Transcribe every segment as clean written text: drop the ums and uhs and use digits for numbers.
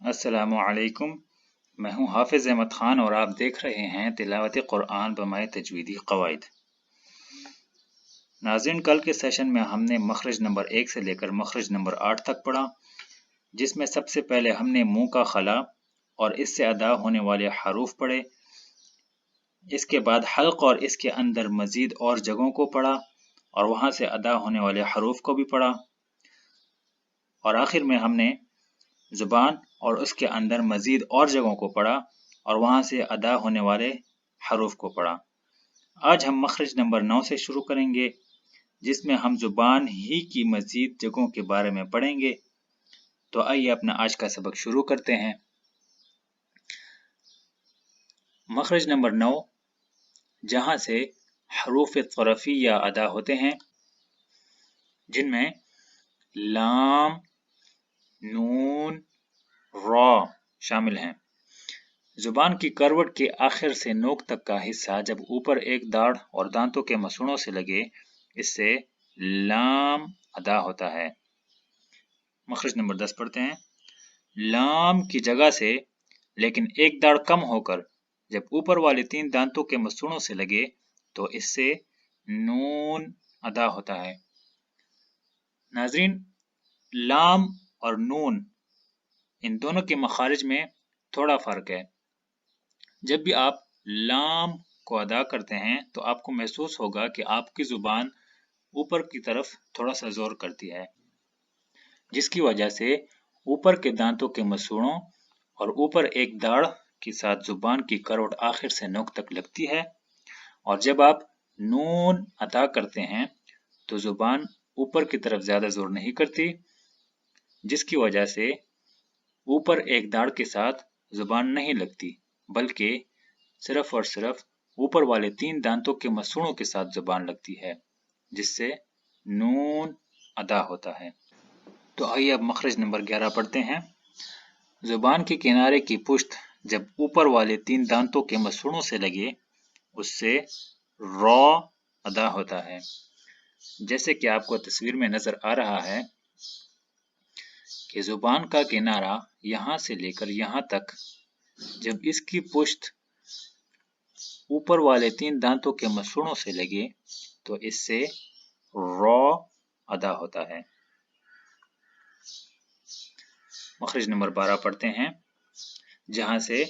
السلام علیکم، میں ہوں حافظ احمد خان اور آپ دیکھ رہے ہیں تلاوت قرآن بمائے تجویدی قواعد۔ ناظرین، کل کے سیشن میں ہم نے مخرج نمبر 1 سے لے کر مخرج نمبر 8 تک پڑھا، جس میں سب سے پہلے ہم نے منہ کا خلا اور اس سے ادا ہونے والے حروف پڑھے۔ اس کے بعد حلق اور اس کے اندر مزید اور جگہوں کو پڑھا اور وہاں سے ادا ہونے والے حروف کو بھی پڑھا، اور آخر میں ہم نے زبان اور اس کے اندر مزید اور جگہوں کو پڑھا اور وہاں سے ادا ہونے والے حروف کو پڑھا۔ آج ہم مخرج نمبر 9 سے شروع کریں گے، جس میں ہم زبان ہی کی مزید جگہوں کے بارے میں پڑھیں گے۔ تو آئیے اپنا آج کا سبق شروع کرتے ہیں۔ مخرج نمبر 9، جہاں سے حروف طرفیہ ادا ہوتے ہیں، جن میں لام، نون، را شامل ہیں۔ زبان کی کروٹ کے آخر سے نوک تک کا حصہ جب اوپر ایک داڑھ اور دانتوں کے مسوڑوں سے لگے، اس سے لام ادا ہوتا ہے۔ مخرج نمبر 10 پڑھتے ہیں۔ لام کی جگہ سے لیکن ایک داڑھ کم ہو کر جب اوپر والے 3 دانتوں کے مسوڑوں سے لگے تو اس سے نون ادا ہوتا ہے۔ ناظرین، لام اور نون ان دونوں کے مخارج میں تھوڑا فرق ہے۔ جب بھی آپ لام کو ادا کرتے ہیں تو آپ کو محسوس ہوگا کہ آپ کی زبان اوپر کی طرف تھوڑا سا زور کرتی ہے، جس کی وجہ سے اوپر کے دانتوں کے مسوڑوں اور اوپر ایک داڑھ کے ساتھ زبان کی کروٹ آخر سے نوک تک لگتی ہے، اور جب آپ نون ادا کرتے ہیں تو زبان اوپر کی طرف زیادہ زور نہیں کرتی، جس کی وجہ سے اوپر ایک داڑھ کے ساتھ زبان نہیں لگتی، بلکہ صرف اور صرف اوپر والے 3 دانتوں کے مسوڑوں کے ساتھ زبان لگتی ہے، جس سے نون ادا ہوتا ہے۔ تو آئیے اب مخرج نمبر 11 پڑھتے ہیں۔ زبان کے کنارے کی پشت جب اوپر والے 3 دانتوں کے مسوڑوں سے لگے، اس سے را ادا ہوتا ہے۔ جیسے کہ آپ کو تصویر میں نظر آ رہا ہے کہ زبان کا کنارہ یہاں سے لے کر یہاں تک جب اس کی پشت اوپر والے 3 دانتوں کے مسوڑوں سے لگے تو اس سے را ادا ہوتا ہے۔ مخرج نمبر 12 پڑھتے ہیں، جہاں سے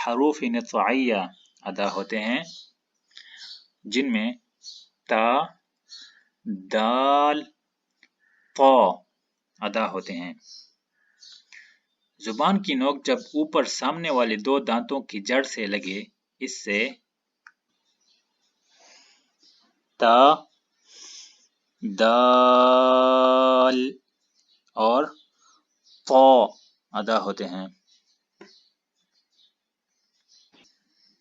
حروف نطعیہ ادا ہوتے ہیں، جن میں تا، دال، طا ادا ہوتے ہیں۔ زبان کی نوک جب اوپر سامنے والے 2 دانتوں کی جڑ سے لگے، اس سے تا، دال اور طا ادا ہوتے ہیں۔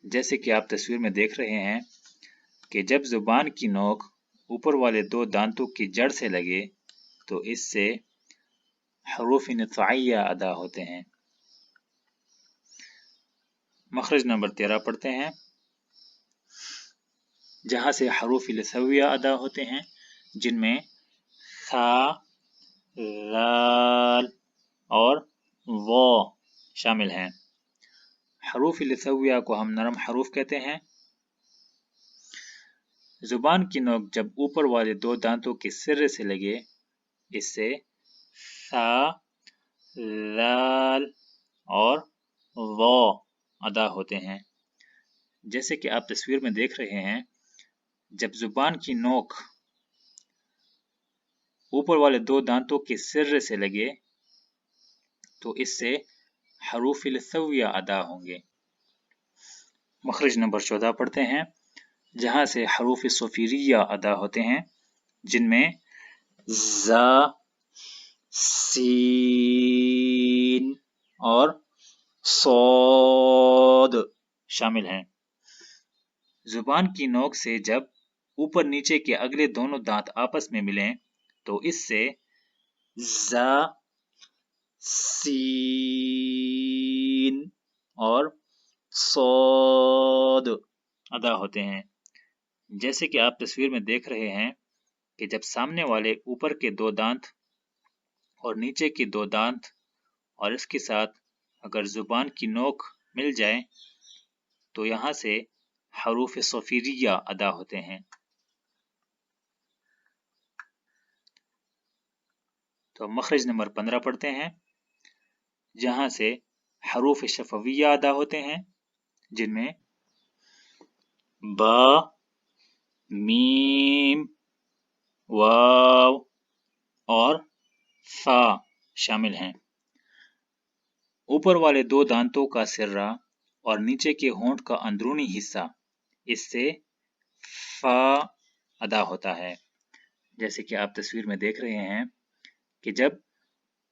جیسے کہ آپ تصویر میں دیکھ رہے ہیں کہ جب زبان کی نوک اوپر والے 2 دانتوں کی جڑ سے لگے تو اس سے حروف نطعیہ ادا ہوتے ہیں۔ مخرج نمبر 13 پڑھتے ہیں، جہاں سے حروف لثویہ ادا ہوتے ہیں، جن میں ثا، ذال اور وا شامل ہیں۔ حروف لثویہ کو ہم نرم حروف کہتے ہیں۔ زبان کی نوک جب اوپر والے 2 دانتوں کے سرے سے لگے، اس سے ثا، ذال اور وا ادا ہوتے ہیں۔ جیسے کہ آپ تصویر میں دیکھ رہے ہیں، جب زبان کی نوک اوپر والے 2 دانتوں کے سرے سے لگے تو اس سے حروف لثویہ ادا ہوں گے۔ مخرج نمبر 14 پڑھتے ہیں، جہاں سے حروف صفیریہ ادا ہوتے ہیں، جن میں زا، سین اور صاد شامل ہیں۔ زبان کی نوک سے جب اوپر نیچے کے اگلے دونوں دانت آپس میں ملیں تو اس سے زا، سین اور صاد ادا ہوتے ہیں۔ جیسے کہ آپ تصویر میں دیکھ رہے ہیں کہ جب سامنے والے اوپر کے 2 دانت اور نیچے کے 2 دانت اور اس کے ساتھ اگر زبان کی نوک مل جائے تو یہاں سے حروف صفیریہ ادا ہوتے ہیں۔ تو مخرج نمبر 15 پڑھتے ہیں، جہاں سے حروف شفویہ ادا ہوتے ہیں، جن میں با، میم، واو اور فا شامل ہیں۔ اوپر والے دو دانتوں کا سرہ اور نیچے کے ہونٹ کا اندرونی حصہ اس سے فا ادا ہوتا ہے، جیسے کہ آپ تصویر میں دیکھ رہے ہیں کہ جب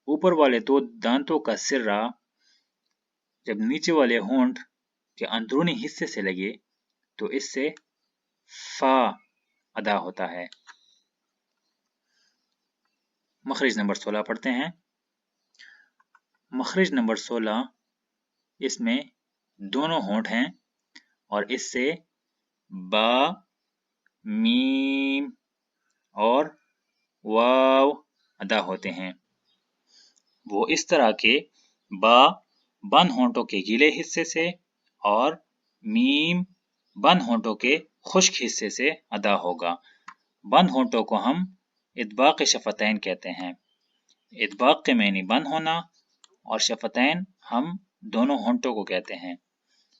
اوپر والے دو دانتوں کا سرہ جب نیچے والے ہونٹ کے اندرونی حصے سے لگے تو اس سے فا ادا ہوتا ہے۔ مخرج نمبر 16 پڑھتے ہیں، مخرج نمبر 16 اس میں دونوں ہونٹ ہیں اور اس سے با، میم اور واو ادا ہوتے ہیں۔ وہ اس طرح کے با بند ہونٹوں کے گیلے حصے سے اور میم بند ہونٹوں کے خشک حصے سے ادا ہوگا۔ بند ہونٹوں کو ہم اطباق شفتین کہتے ہیں۔ اطباق کے معنی بند ہونا اور شفتین ہم دونوں ہونٹوں کو کہتے ہیں۔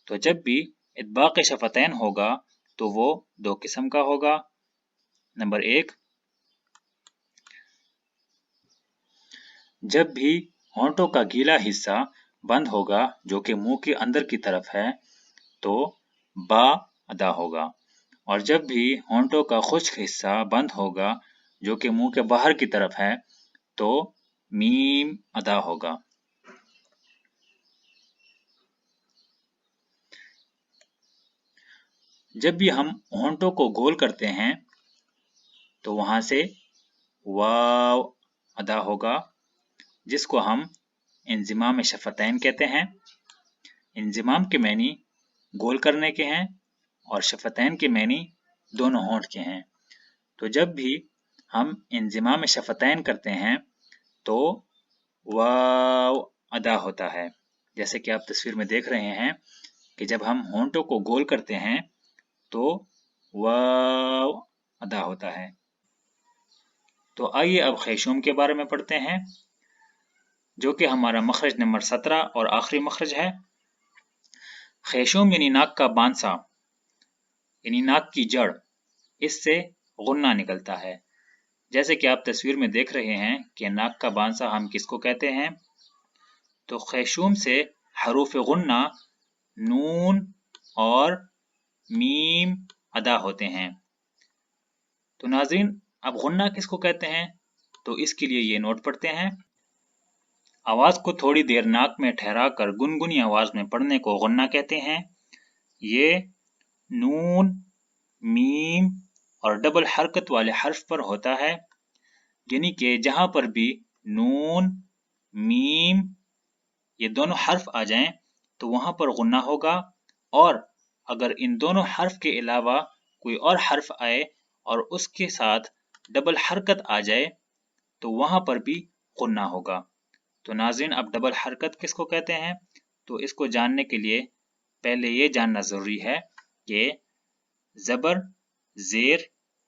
تو جب بھی اطباق شفتین ہوگا تو وہ دو قسم کا ہوگا۔ نمبر 1، جب بھی ہونٹوں کا گیلا حصہ بند ہوگا جو کہ منہ کے اندر کی طرف ہے تو با ادا ہوگا، اور جب بھی ہونٹوں کا خشک حصہ بند ہوگا جو کہ منہ کے باہر کی طرف ہے تو میم ادا ہوگا۔ جب بھی ہم ہونٹوں کو گول کرتے ہیں تو وہاں سے واو ادا ہوگا، جس کو ہم انضمام شفتین کہتے ہیں۔ انضمام کے معنی گول کرنے کے ہیں اور شفتین کے معنی دونوں ہونٹ کے ہیں۔ تو جب بھی ہم انضمام شفتین کرتے ہیں تو واو ادا ہوتا ہے، جیسے کہ آپ تصویر میں دیکھ رہے ہیں کہ جب ہم ہونٹوں کو گول کرتے ہیں تو واو ادا ہوتا ہے۔ تو آئیے اب خیشوم کے بارے میں پڑھتے ہیں، جو کہ ہمارا مخرج نمبر 17 اور آخری مخرج ہے۔ خیشوم یعنی ناک کا بانسا، یعنی ناک کی جڑ، اس سے غنہ نکلتا ہے۔ جیسے کہ آپ تصویر میں دیکھ رہے ہیں کہ ناک کا بانسا ہم کس کو کہتے ہیں؟ تو خیشوم سے حروف غنہ نون اور میم ادا ہوتے ہیں۔ تو ناظرین، اب غنہ کس کو کہتے ہیں؟ تو اس کے لیے یہ نوٹ پڑھتے ہیں، آواز کو تھوڑی دیر ناک میں ٹھہرا کر گنگنی آواز میں پڑھنے کو غنہ کہتے ہیں۔ یہ نون، میم اور ڈبل حرکت والے حرف پر ہوتا ہے، یعنی کہ جہاں پر بھی نون، میم یہ دونوں حرف آ جائیں تو وہاں پر غنہ ہوگا، اور اگر ان دونوں حرف کے علاوہ کوئی اور حرف آئے اور اس کے ساتھ ڈبل حرکت آ جائے تو وہاں پر بھی غنہ ہوگا۔ تو ناظرین، اب ڈبل حرکت کس کو کہتے ہیں؟ تو اس کو جاننے کے لیے پہلے یہ جاننا ضروری ہے کہ زبر، زیر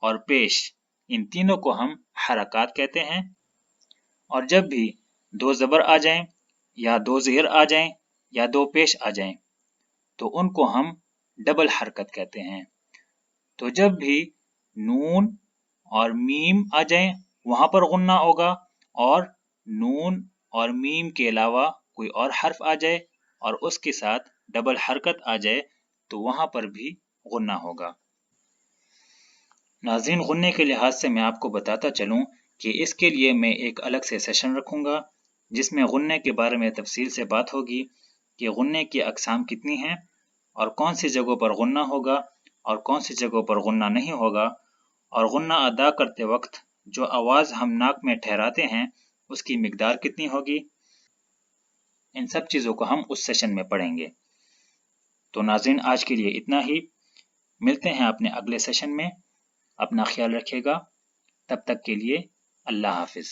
اور پیش، ان تینوں کو ہم حرکات کہتے ہیں، اور جب بھی دو زبر آ جائیں یا دو زیر آ جائیں یا دو پیش آ جائیں تو ان کو ہم ڈبل حرکت کہتے ہیں۔ تو جب بھی نون اور میم آ جائیں وہاں پر غنہ ہوگا، اور نون اور میم کے علاوہ کوئی اور حرف آ جائے اور اس کے ساتھ ڈبل حرکت آ جائے تو وہاں پر بھی غنہ ہوگا۔ ناظرین، غنے کے لحاظ سے میں آپ کو بتاتا چلوں کہ اس کے لیے میں ایک الگ سے سیشن رکھوں گا جس میں غنے کے بارے میں تفصیل سے بات ہوگی کہ غنے کی اقسام کتنی ہیں اور کون سی جگہوں پر غنہ ہوگا اور کون سی جگہوں پر غنہ نہیں ہوگا، اور غنہ ادا کرتے وقت جو آواز ہم ناک میں ٹھہراتے ہیں اس کی مقدار کتنی ہوگی۔ ان سب چیزوں کو ہم اس سیشن میں پڑھیں گے۔ تو ناظرین، آج کے لیے اتنا ہی، ملتے ہیں اپنے اگلے سیشن میں۔ اپنا خیال رکھیے گا، تب تک کے لیے اللہ حافظ۔